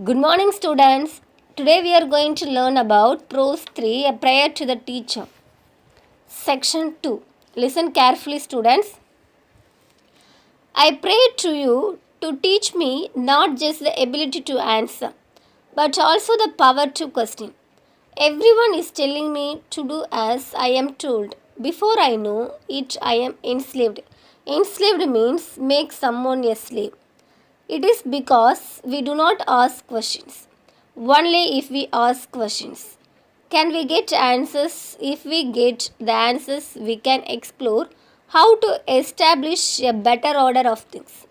Good morning, students. Today we are going to learn about Prose-3 A Prayer to the Teacher. Section 2. Listen carefully, students. I pray to you to teach me not just the ability to answer, but also the power to question. Everyone is telling me to do as I am told. Before I know it, I am enslaved. Enslaved means make someone a slave. It is because we do not ask questions. Only if we ask questions can we get answers. If we get the answers, we can explore how to establish a better order of things.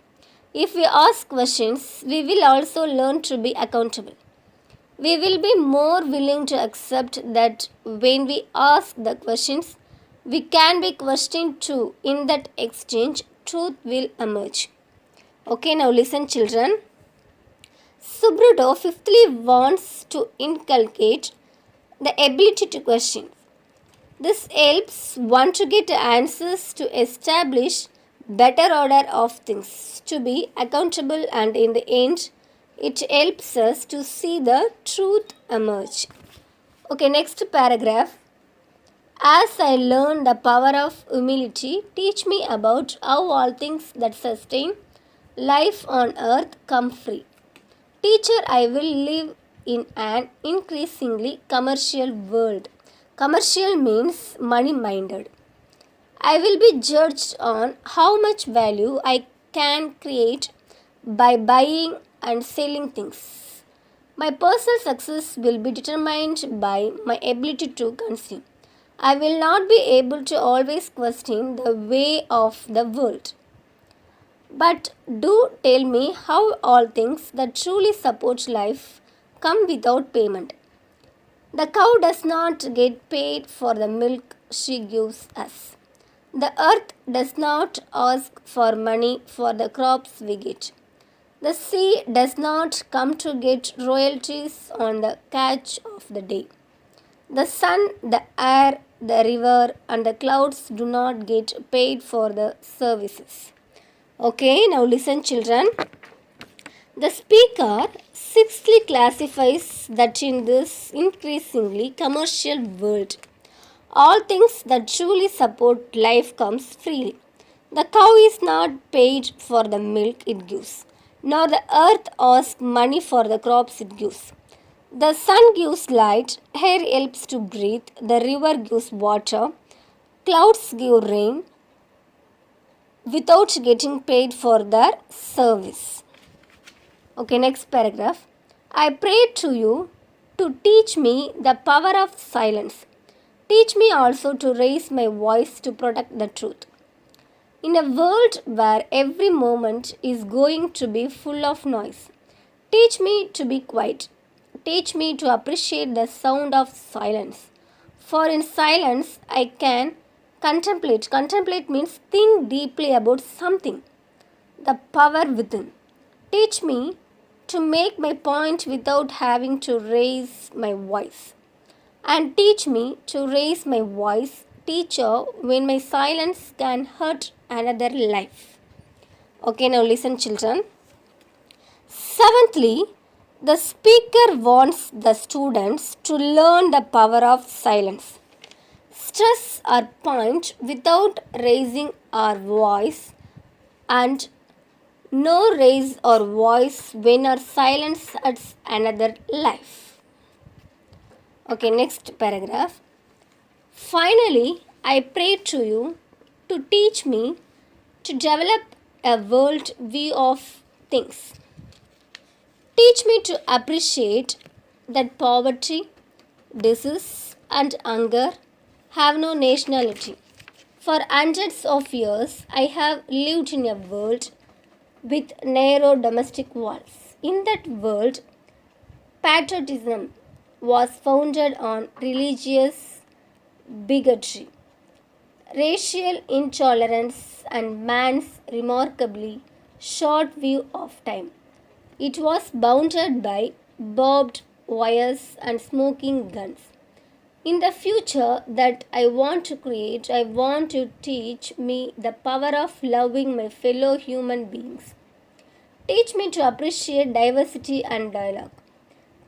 If we ask questions, we will also learn to be accountable. We will be more willing to accept that when we ask the questions, we can be questioned too. In that exchange, truth will emerge. Okay, now listen, children. Subruto fifthly wants to inculcate the ability to question. This helps one to get answers, to establish better order of things, to be accountable, and in the end, it helps us to see the truth emerge. Okay, next paragraph. As I learn the power of humility, teach me about how all things that sustain life on earth come free. Teacher, I will live in an increasingly commercial world. Commercial means money minded. I will be judged on how much value I can create by buying and selling things. My personal success will be determined by my ability to consume. I will not be able to always question the way of the world. But do tell me how all things that truly support life come without payment. The cow does not get paid for the milk she gives us. The earth does not ask for money for the crops we get. The sea does not come to get royalties on the catch of the day. The sun, the air, the river, and the clouds do not get paid for the services. Okay, now listen, children. The speaker sixthly classifies that in this increasingly commercial world, all things that truly support life comes freely. The cow is not paid for the milk it gives, nor the earth asks money for the crops it gives. The sun gives light, air helps to breathe, the river gives water, clouds give rain, without getting paid for their service. Okay, next paragraph. I pray to you to teach me the power of silence. Teach me also to raise my voice to protect the truth. In a world where every moment is going to be full of noise, teach me to be quiet. Teach me to appreciate the sound of silence. For in silence I can contemplate. Contemplate means think deeply about something. The power within. Teach me to make my point without having to raise my voice. And teach me to raise my voice, teacher, when my silence can hurt another life. Okay, now listen, children. Seventhly, the speaker wants the students to learn the power of silence. Stress our point without raising our voice, and no raise our voice when our silence hurts another life. Okay, next paragraph. Finally, I pray to you to teach me to develop a world view of things. Teach me to appreciate that poverty, disease, and hunger have no nationality. For hundreds of years, I have lived in a world with narrow domestic walls. In that world, patriotism was founded on religious bigotry, racial intolerance, and man's remarkably short view of time. It was bounded by barbed wires and smoking guns. In the future that I want to create, I want to teach me the power of loving my fellow human beings. Teach me to appreciate diversity and dialogue.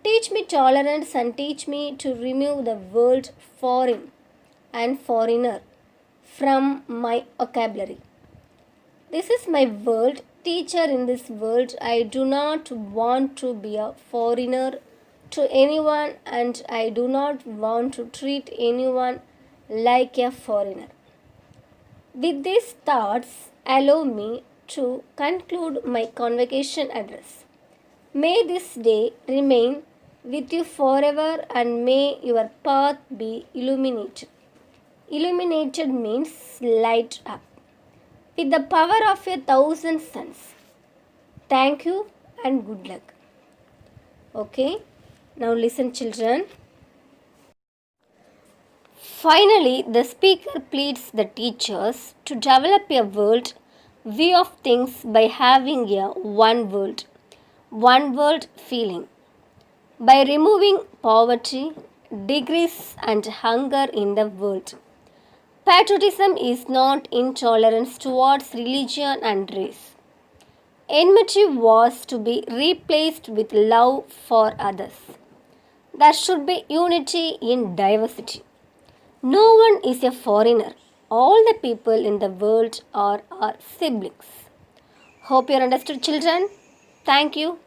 Teach me tolerance and teach me to remove the word foreign and foreigner from my vocabulary. This is my world, teacher in this world. I do not want to be a foreigner to anyone and I do not want to treat anyone like a foreigner. With these thoughts, allow me to conclude my convocation address. May this day remain with you forever and may your path be illuminated. Illuminated means light up with the power of 1,000 suns. Thank you and good luck. Okay, now listen, children. Finally, the speaker pleads the teachers to develop a world view of things by having a one world feeling. By removing poverty, degrees, and hunger in the world. Patriotism is not intolerance towards religion and race. Enmity was to be replaced with love for others. There should be unity in diversity. No one is a foreigner. All the people in the world are our siblings. Hope you understood, children. Thank you.